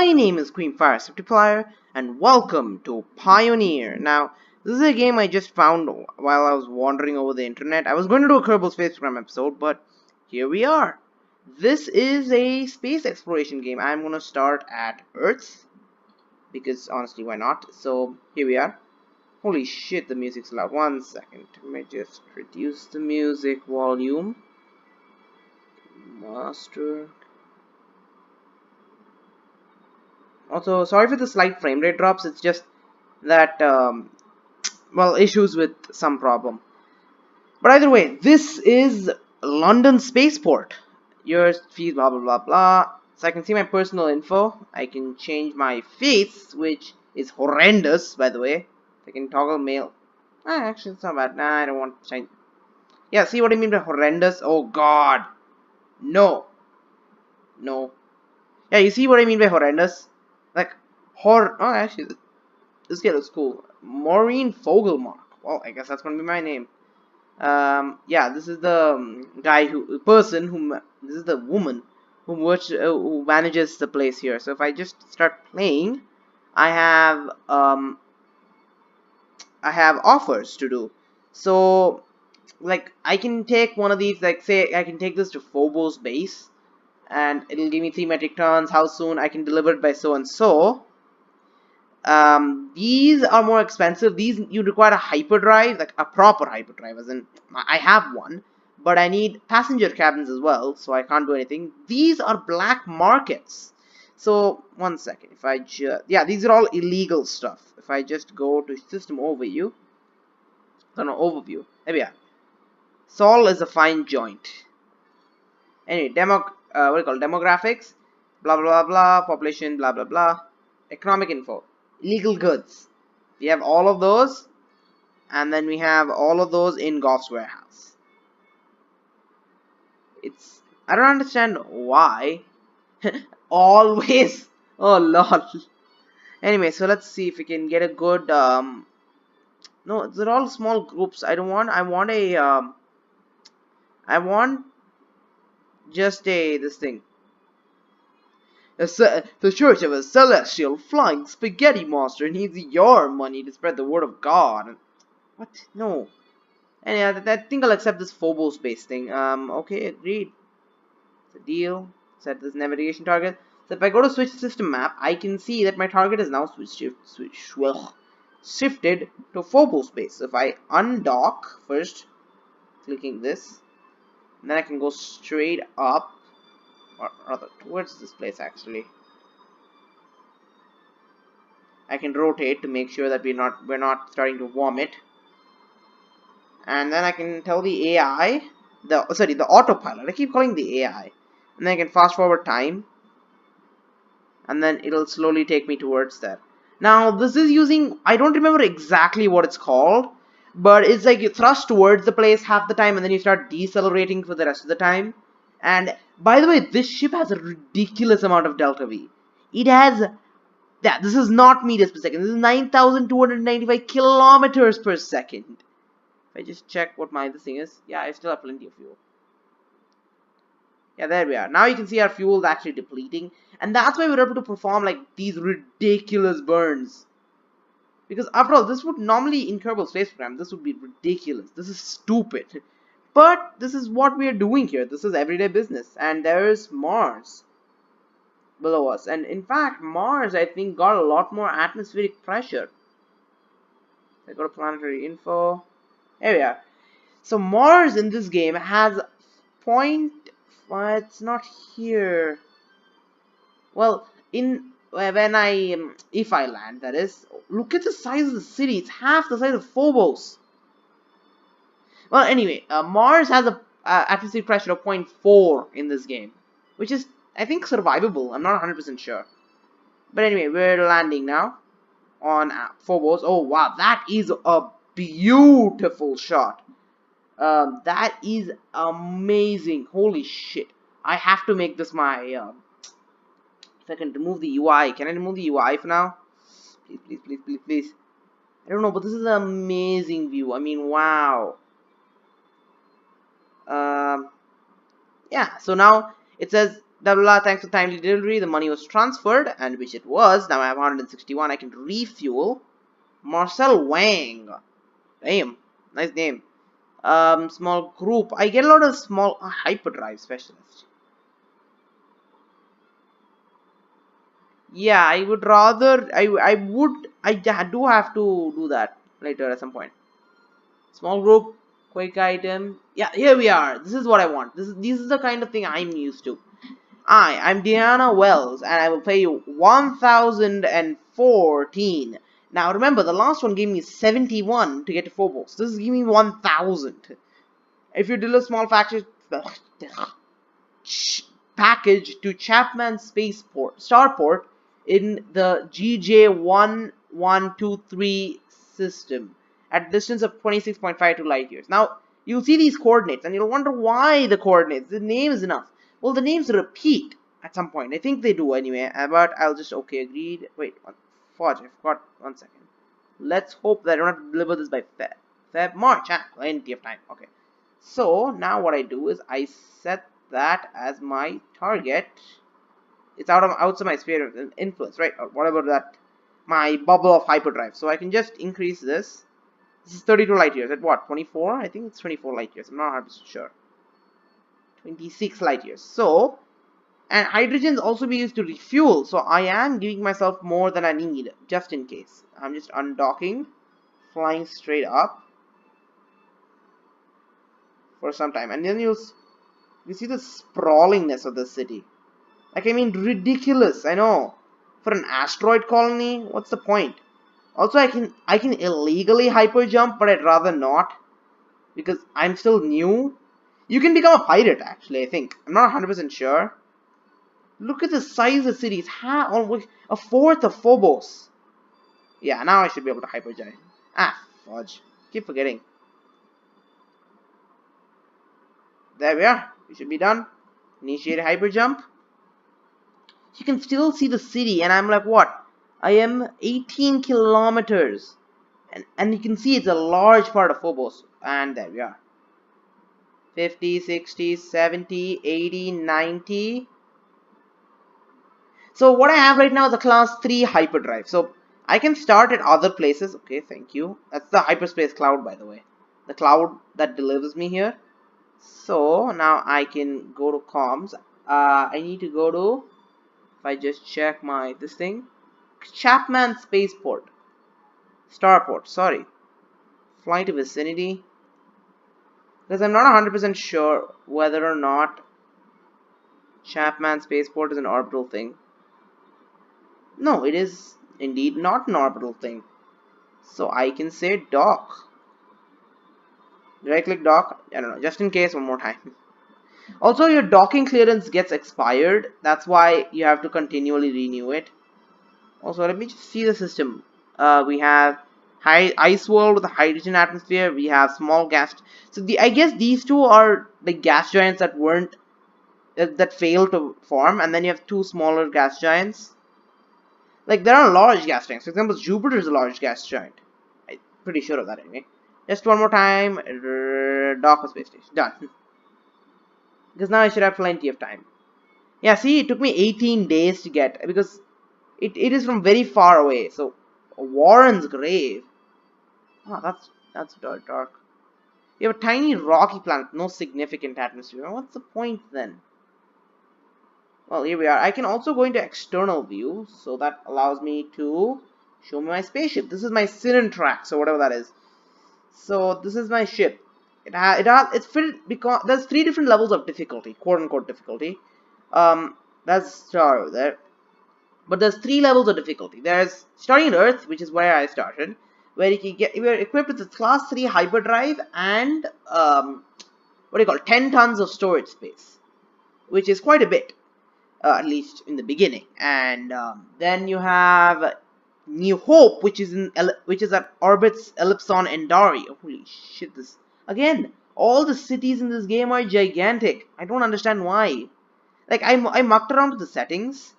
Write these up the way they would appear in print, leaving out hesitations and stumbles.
My name is Creamfire Septiplier, and welcome to Pioneer. Now, this is a game I just found while I was wandering over the internet. I was going to do a Kerbal Space Program episode, but here we are. This is a space exploration game. I'm going to start at Earth, because honestly, why not? So, here we are. Holy shit, the music's loud. 1 second. Let me just reduce the music volume. Master. Also, sorry for the slight frame rate drops. It's just that, well, issues with some problem. But either way, this is London Spaceport. Your fees, blah blah blah blah. So I can see my personal info. I can change my face, which is horrendous, by the way. I can toggle mail. Actually, it's not bad. Nah, I don't want to change. Yeah, see what I mean by horrendous? Oh god. No. No. Yeah, you see what I mean by horrendous? Like, oh, actually, this kid is cool. Maureen Fogelmark. Well, I guess that's gonna be my name. Yeah, this is the this is the woman who manages the place here. So if I just start playing, I have offers to do. So like I can take one of these, like say I can take this to Phobos base, and it'll give me 3 metric tons. How soon I can deliver it by so and so. These are more expensive. These you require a hyperdrive, like a proper hyperdrive, as in I have one, but I need passenger cabins as well, so I can't do anything. These are black markets. So 1 second, if I just, yeah, these are all illegal stuff. If I just go to system overview, overview, there we are. Sol is a fine joint. Anyway, what do you call demographics, blah blah blah, population, blah blah blah, economic info, illegal goods. We have all of those, and then we have all of those in Goff's warehouse. I don't understand why. Always. Oh lol. Anyway, so let's see if we can get a good no, they're all small groups. I want just this thing. The Church of a Celestial Flying Spaghetti Monster needs your money to spread the word of God. What? No. And I think I'll accept this Phobos based thing. Okay, agreed. It's a deal. Set this navigation target. So if I go to switch system map, I can see that my target is now shifted to Phobos base. So if I undock first, clicking this, and then I can go straight up, or rather towards this place actually. I can rotate to make sure that we're not starting to vomit. And then I can tell the AI, the autopilot. I keep calling the AI. And then I can fast forward time, and then it'll slowly take me towards that. Now this is using, I don't remember exactly what it's called, but it's like you thrust towards the place half the time and then you start decelerating for the rest of the time. And by the way, this ship has a ridiculous amount of delta V. It has, yeah, this is not meters per second. This is 9,295 kilometers per second. If I just check what this thing is, yeah, I still have plenty of fuel. Yeah, there we are. Now you can see our fuel is actually depleting, and that's why we're able to perform like these ridiculous burns. Because after all, this would normally in Kerbal Space Program, this would be ridiculous. This is stupid. But this is what we are doing here. This is everyday business. And there's Mars below us. And in fact, Mars, I think, got a lot more atmospheric pressure. I go to planetary info. There we are. So Mars in this game has it's not here. Well, if I land, that is, look at the size of the city. It's half the size of Phobos. Well, anyway, Mars has a atmospheric pressure of 0.4 in this game, which is, I think, survivable. I'm not 100% sure. But anyway, we're landing now on Phobos. Oh wow, that is a beautiful shot. That is amazing. Holy shit. I have to make this my if I can remove the UI. Can I remove the UI for now? Please, please, please, please, please. I don't know, but this is an amazing view. I mean, wow. Yeah, so now it says Blah, blah, blah, thanks for timely delivery. The money was transferred, and which it was. Now I have 161. I can refuel. Marcel Wang. Damn. Nice name. Small group. I get a lot of small hyperdrive specialists. Yeah, I would rather. I do have to do that later at some point. Small group, quick item. Yeah, here we are. This is what I want. This is the kind of thing I'm used to. I'm Diana Wells, and I will pay you 1,014. Now remember, the last one gave me 71 to get to Phobos. This is giving me 1,000. If you deliver small package to Chapman Spaceport Starport in the GJ1123 system at a distance of 26.52 light years. Now you'll see these coordinates and you'll wonder why the coordinates. The name is enough. Well, the names repeat at some point. I think they do anyway, but I'll just okay, agreed. Wait, fudge, I forgot 1 second. Let's hope that I don't have to deliver this by March. Plenty of time. Okay. So now what I do is I set that as my target. It's outside my sphere of influence, right? Or whatever that, my bubble of hyperdrive. So I can just increase this. This is 32 light years. At what? 24? I think it's 24 light years. I'm not 100% sure. 26 light years. So, and hydrogens also be used to refuel. So I am giving myself more than I need, just in case. I'm just undocking, flying straight up for some time, and then you see the sprawlingness of the city. Like, I mean, ridiculous. I know, for an asteroid colony, what's the point? Also, I can illegally hyper jump, but I'd rather not because I'm still new. You can become a pirate, actually. I think I'm not 100% sure. Look at the size of the city. It's almost a fourth of Phobos. Yeah, now I should be able to hyper jump. Fudge. Keep forgetting. There we are. We should be done. Initiate hyper jump. You can still see the city, and I'm like, what? I am 18 kilometers. And you can see it's a large part of Phobos. And there we are. 50, 60, 70, 80, 90. So what I have right now is a class 3 hyperdrive. So I can start at other places. Okay, thank you. That's the hyperspace cloud, by the way. The cloud that delivers me here. So now I can go to comms. I need to go to, if I just check this thing, Chapman Spaceport, Starport, sorry, fly to vicinity, because I'm not 100% sure whether or not Chapman Spaceport is an orbital thing. No, it is indeed not an orbital thing. So I can say dock. Did I click dock? I don't know, just in case, one more time. Also, your docking clearance gets expired. That's why you have to continually renew it. Also, let me just see the system. We have ice world with a hydrogen atmosphere. We have small gas. So I guess these two are the gas giants that that failed to form, and then you have two smaller gas giants. Like, there are large gas giants. For example, Jupiter is a large gas giant. I'm pretty sure of that anyway. Just one more time. Dock a space station. Done. Because now I should have plenty of time. Yeah, see, it took me 18 days to get, because it is from very far away. So, Warren's grave. Oh, that's dark. You have a tiny rocky planet, no significant atmosphere. What's the point then? Well, here we are. I can also go into external view, so that allows me to show me my spaceship. This is my Sinantrax, or whatever that is. So this is my ship. It's fitted because there's 3 different levels of difficulty, quote unquote difficulty. That's star over there. But there's 3 levels of difficulty. There's starting at Earth, which is where I started, where we're equipped with a class 3 hyperdrive and 10 tons of storage space, which is quite a bit, at least in the beginning. And then you have New Hope, which is at orbits Ellipson Endari. Holy shit! This again. All the cities in this game are gigantic. I don't understand why. Like, I mucked around with the settings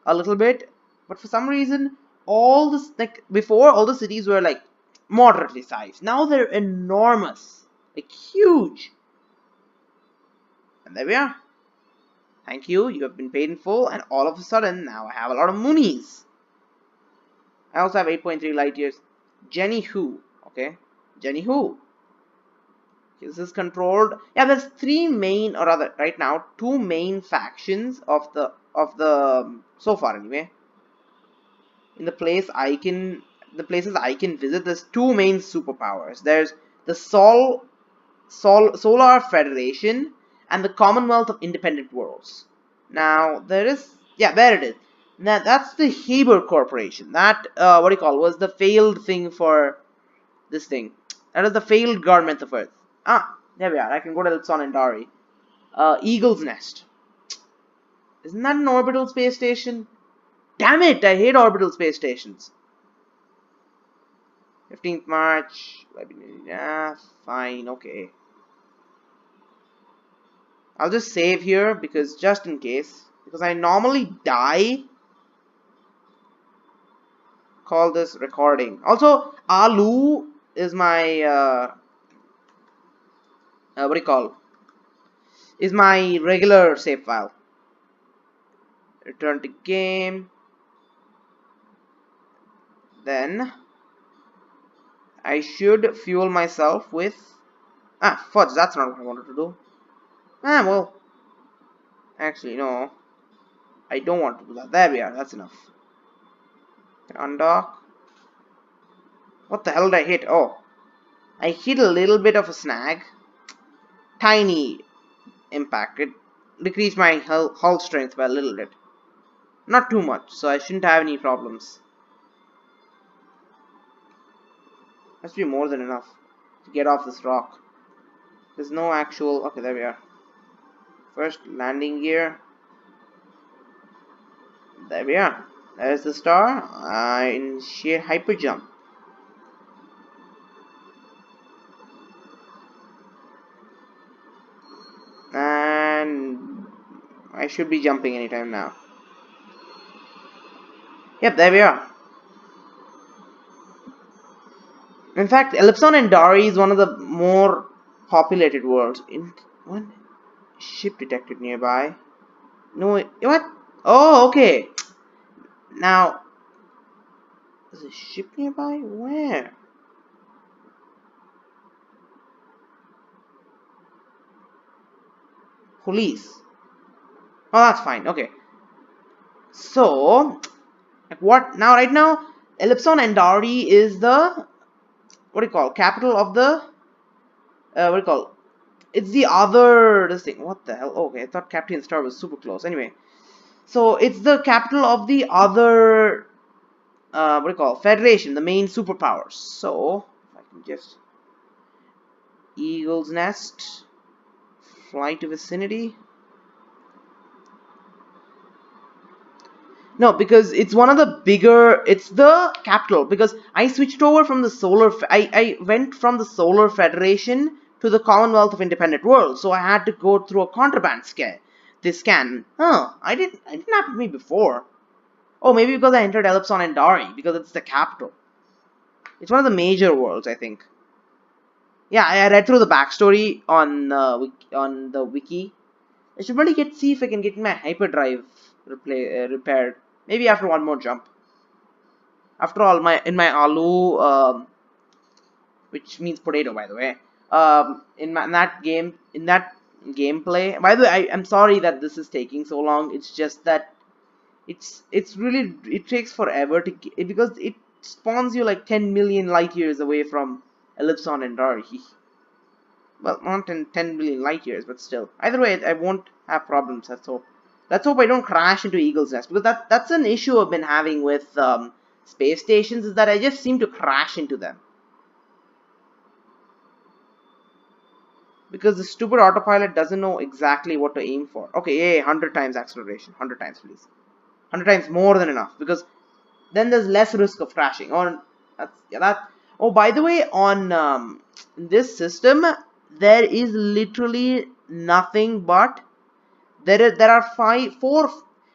a little bit, but for some reason, before, all the cities were like moderately sized. Now they're enormous, like huge. And there we are. Thank you. You have been paid in full, and all of a sudden, now I have a lot of moonies. I also have 8.3 light years. Jenny who? Okay. Jenny who? This is controlled. Yeah, there's three main, or rather, right now, two main factions of the so far anyway. In the places I can visit, there's two main superpowers. There's the Solar Federation and the Commonwealth of Independent Worlds. Now there is, yeah, there it is. Now that's the Haber Corporation. That what do you call, was the failed thing for this thing. That is the failed government of Earth. Ah, there we are. I can go to Elpson and Dari. Eagle's Nest. Isn't that an orbital space station? Damn it! I hate orbital space stations. 15th March. Yeah, fine. Okay. I'll just save here because just in case. Because I normally die. Call this recording. Also, Alu is my what do you call? Is my regular save file. Return to game. Then I should fuel myself with fudge. That's not what I wanted to do. Well, actually no. I don't want to do that. There we are. That's enough. Undock. What the hell did I hit? Oh, I hit a little bit of a snag. Tiny impact. It decreased my hull strength by a little bit. Not too much, so I shouldn't have any problems. Must be more than enough to get off this rock. There's no actual... Okay, there we are. First landing gear. There we are. There's the star. Initiate hyper jump. And I should be jumping anytime now. Yep, there we are. In fact, Ellipson and Dari is one of the more populated worlds. One ship detected nearby. No, what? Oh, okay. Now, is a ship nearby? Where? Police. Oh, that's fine. Okay. So, what now? Right now, Ellipson and Dari is the, what do you call, capital of the what do you call? It's the other this thing. What the hell? Okay, I thought Captain Star was super close. Anyway, so it's the capital of the other what do you call, Federation, the main superpowers. So if I can just Eagle's Nest, fly to vicinity. No, because it's one of the bigger, it's the capital, because I switched over from the I went from the Solar Federation to the Commonwealth of Independent Worlds, so I had to go through a contraband scan. I didn't happen to me before. Oh, maybe because I entered Ellipson and Dari, because it's the capital. It's one of the major worlds, I think. Yeah, I read through the backstory on the wiki. I should probably see if I can get my hyperdrive repaired. Maybe after one more jump. After all, in my Alu, which means potato, by the way. In that gameplay. By the way, I'm sorry that this is taking so long. It's just that it's really, it takes forever to get, because it spawns you like 10 million light years away from Ellipson and Dari. Well, not in 10 million light years, but still. Either way, I won't have problems. Let's hope I don't crash into Eagle's Nest, because that's an issue I've been having with space stations, is that I just seem to crash into them. Because the stupid autopilot doesn't know exactly what to aim for. Okay, yay, 100 times acceleration. 100 times, please. 100 times more than enough, because then there's less risk of crashing. Oh, by the way, on this system, there is literally nothing but there are four,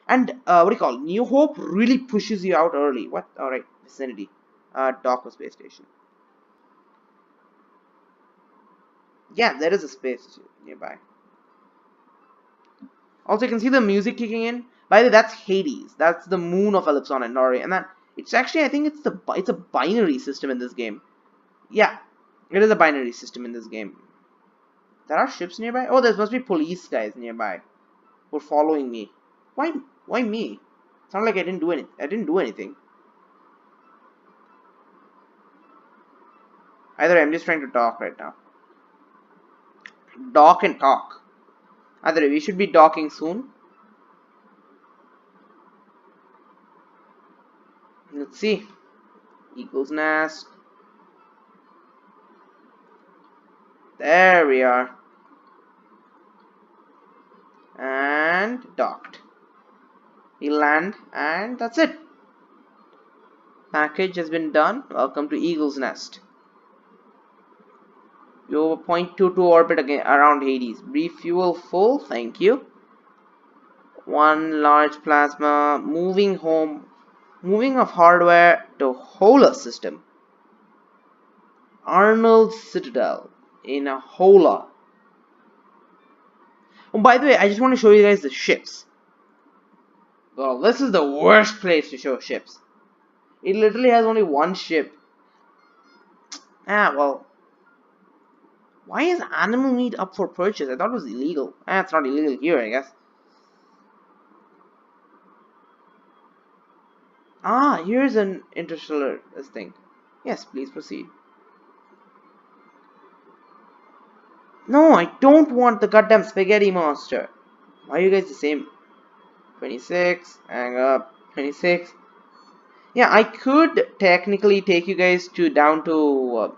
and what do you call, New Hope really pushes you out early. What? All right, vicinity, Docker space station. Yeah, there is a space nearby. Also, you can see the music kicking in. By the way, that's Hades. That's the moon of Ellipson Endari, and that it's actually, I think it's a binary system in this game. Yeah, it is a binary system in this game. There are ships nearby. Oh, there must be police guys nearby who are following me. Why? Why me? Sound like I didn't do anything. I didn't do anything. Either I'm just trying to talk right now. Dock and talk. Either way, we should be docking soon. Let's see. Eagle's Nest. There we are. And docked. We land and that's it. Package has been done. Welcome to Eagle's Nest. You have a 0.22 orbit again around Hades. Refuel full, thank you. One large plasma. Moving home. Moving of hardware to Hola system. Arnold Citadel in a Hola. Oh, by the way, I just want to show you guys the ships. Well, this is the worst place to show ships. It literally has only one ship. Well. Why is animal meat up for purchase? I thought it was illegal. It's not illegal here, I guess. Here's an interstellar thing. Yes, please proceed. No, I don't want the goddamn spaghetti monster. Why are you guys the same? 26, hang up, 26. Yeah, I could technically take you guys down to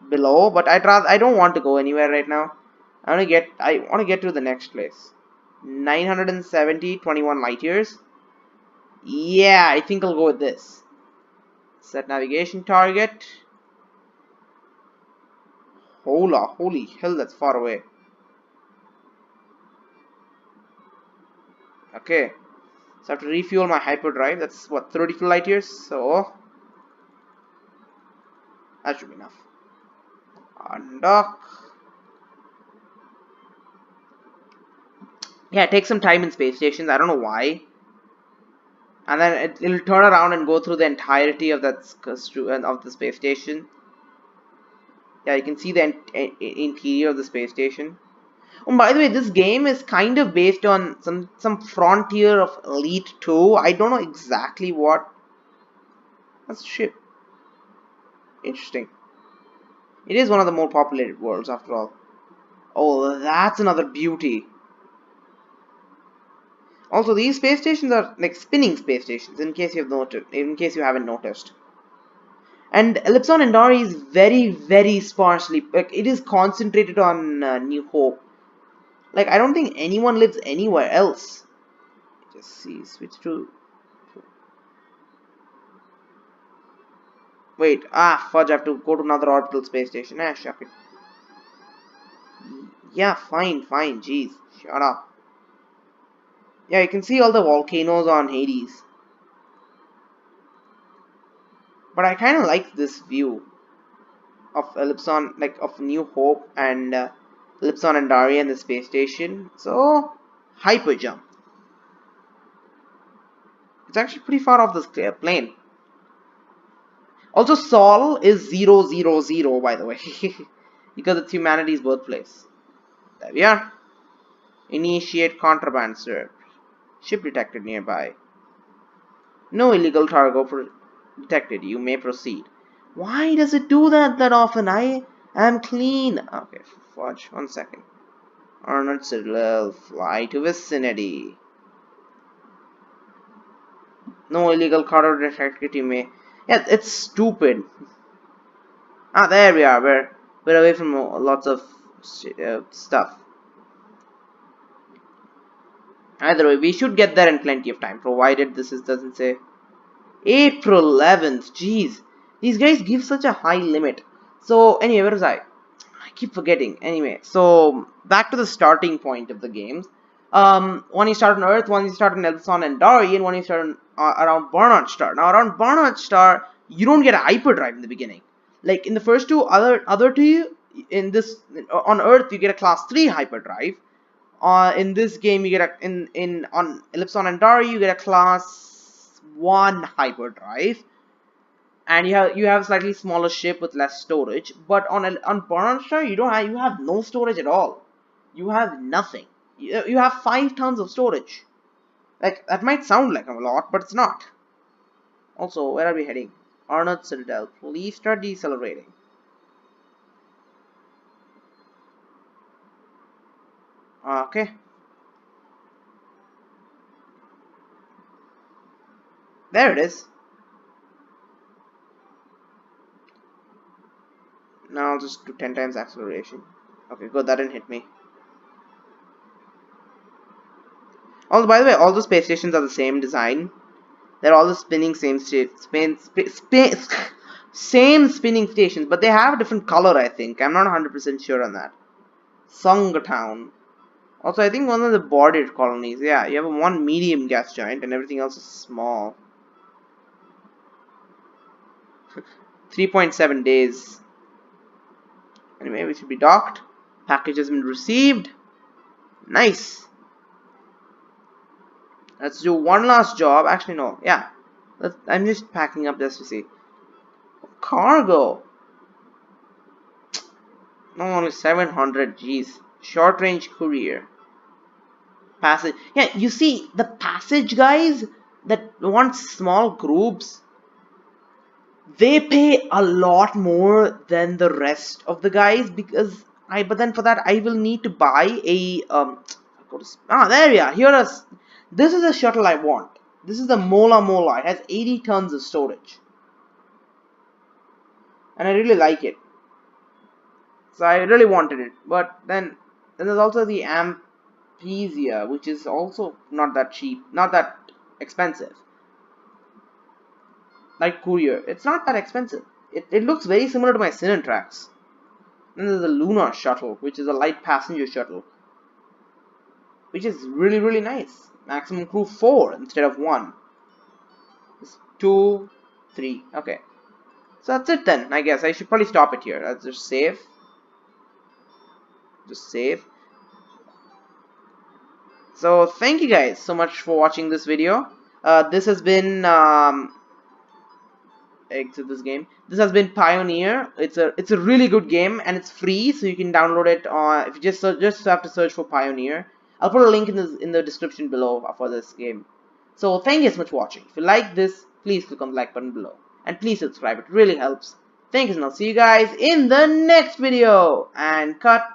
below, but I don't want to go anywhere right now. I want to get to the next place. 970, 21 light years. Yeah, I think I'll go with this. Set navigation target. Holy hell, that's far away. Okay, so I have to refuel my hyperdrive. That's what, 34 light years. So that should be enough. Undock. Yeah, it takes some time in space stations. I don't know why. And then it'll turn around and go through the entirety of that of the space station. Yeah, you can see the interior of the space station. Oh, by the way, this game is kind of based on some frontier of Elite 2. I don't know exactly what. That's ship. Interesting. It is one of the more populated worlds after all. Oh, that's another beauty. Also, these space stations are like spinning space stations. In case you haven't noticed. And Ellipson Endari is very sparsely. Like, it is concentrated on New Hope. Like, I don't think anyone lives anywhere else. Just see, switch to. Wait, fudge, I have to go to another orbital space station. Shuck it. Yeah, fine, jeez, shut up. Yeah, you can see all the volcanoes on Hades. But I kind of like this view of Ellipson, like of New Hope and Ellipson Endari and the space station. So, hyper jump. It's actually pretty far off this plane. Also, Sol is 000, by the way, because it's humanity's birthplace. There we are. Initiate contraband search. Ship detected nearby. No illegal cargo detected. You may proceed. Why does it do that often? I am clean. Okay, fudge. 1 second. Arnold Citadel. Fly to vicinity. No illegal cargo detected. You may. Yeah, it's stupid. There we are. We're away from lots of stuff. Either way, we should get there in plenty of time, provided doesn't say April 11th. Jeez, these guys give such a high limit. So anyway, where was I? I keep forgetting. Anyway, so back to the starting point of the games. When you start on Earth, when you start on Ellipson Endari, and when you start around Barnard Star. Now around Barnard Star, you don't get a hyperdrive in the beginning. Like in the first two, other two, in this on Earth, you get a class 3 hyperdrive. In this game, you get a on Ellipson and Dari, you get a class 1 hyperdrive, and you have a slightly smaller ship with less storage. But on Boron Star, you have no storage at all. You have nothing. You have 5 tons of storage. Like, that might sound like a lot, but it's not. Also, where are we heading? Arnold Citadel. Please start decelerating. Okay. There it is. Now I'll just do 10 times acceleration. Okay, good, that didn't hit me. Also, by the way, all the space stations are the same design. They're all the spinning same same spinning stations, but they have a different color, I think. I'm not 100% sure on that. Sunga Town. Also, I think one of the bordered colonies. Yeah, you have one medium gas giant and everything else is small. 3.7 days. Anyway, we should be docked. Package has been received. Nice. Let's do one last job. Actually, no. Yeah. I'm just packing up just to see. Cargo. No, only 700. Jeez. Short range courier. Passage. Yeah, you see, the passage guys that want small groups, they pay a lot more than the rest of the guys because but then for that I will need to buy a there we are. This is a shuttle I want. This is the Mola Mola. It has 80 tons of storage. And I really like it. So I really wanted it. But then there's also the Ampesia, which is also not that cheap, not that expensive. Like Courier. It's not that expensive. It looks very similar to my Sinotrax. Then there's the Lunar Shuttle, which is a light passenger shuttle. Which is really, really nice. Maximum crew 4 instead of 1. It's 2, 3. Okay. So that's it then, I guess. I should probably stop it here. Let's just save. Just save. So thank you guys so much for watching this video. This has been exit this game. This has been Pioneer. It's a really good game and it's free, so you can download it on. If you just have to search for Pioneer. I'll put a link in the description below for this game. So thank you so much for watching. If you like this, please click on the like button below and please subscribe. It really helps. Thank you, and I'll see you guys in the next video. And cut.